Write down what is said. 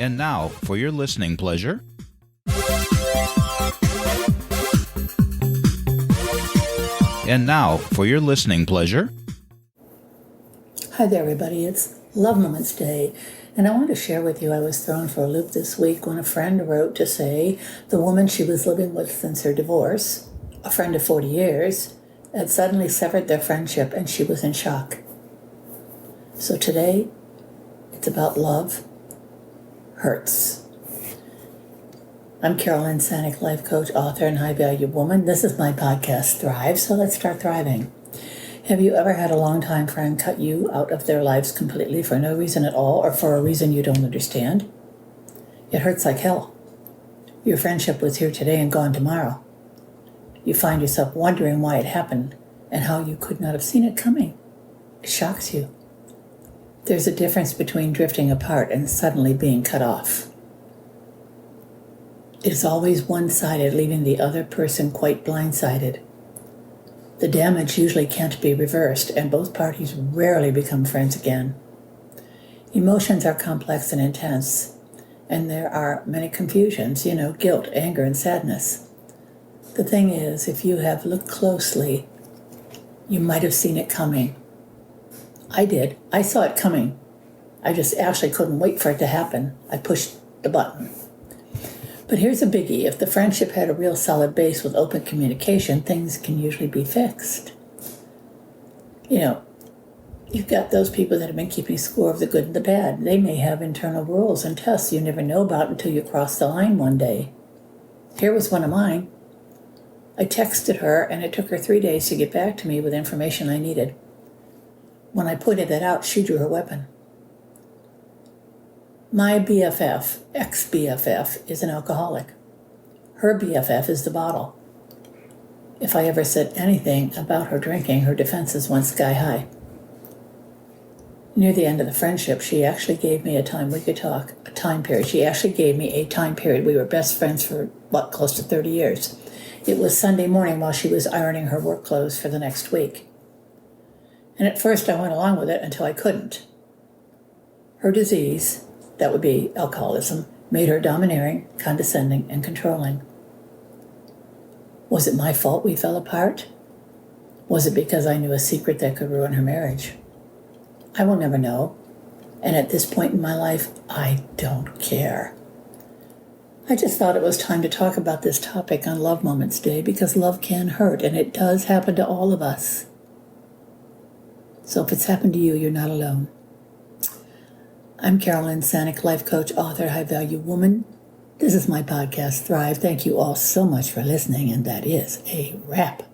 And now, for your listening pleasure, Hi there, everybody. It's Love Moments Day, and I want to share with you I was thrown for a loop this week when a friend wrote to say the woman she was living with since her divorce, a friend of 40 years, had suddenly severed their friendship, and she was in shock. So today, it's about love hurts. I'm Carolyn Sanic, life coach, author, and high-value woman. This is my podcast, Thrive, so let's start thriving. Have you ever had a longtime friend cut you out of their lives completely for no reason at all, or for a reason you don't understand? It hurts like hell. Your friendship was here today and gone tomorrow. You find yourself wondering why it happened and how you could not have seen it coming. It shocks you. There's a difference between drifting apart and suddenly being cut off. It is always one-sided, leaving the other person quite blindsided. The damage usually can't be reversed, and both parties rarely become friends again. Emotions are complex and intense, and there are many confusions, guilt, anger, and sadness. The thing is, if you have looked closely, you might have seen it coming. I did. I saw it coming. I just actually couldn't wait for it to happen. I pushed the button. But here's a biggie. If the friendship had a real solid base with open communication, things can usually be fixed. You've got those people that have been keeping score of the good and the bad. They may have internal rules and tests you never know about until you cross the line one day. Here was one of mine. I texted her, and it took her 3 days to get back to me with information I needed. When I pointed that out, she drew her weapon. My BFF, ex-BFF, is an alcoholic. Her BFF is the bottle. If I ever said anything about her drinking, her defenses went sky high. Near the end of the friendship, she actually gave me a time we could talk, a time period. She actually gave me a time period. We were best friends for, close to 30 years. It was Sunday morning while she was ironing her work clothes for the next week. And at first I went along with it until I couldn't. Her disease, that would be alcoholism, made her domineering, condescending, and controlling. Was it my fault we fell apart? Was it because I knew a secret that could ruin her marriage? I will never know. And at this point in my life, I don't care. I just thought it was time to talk about this topic on Love Moments Day because love can hurt, and it does happen to all of us. So if it's happened to you, you're not alone. I'm Carolyn Sanic, life coach, author, high-value woman. This is my podcast, Thrive. Thank you all so much for listening, and that is a wrap.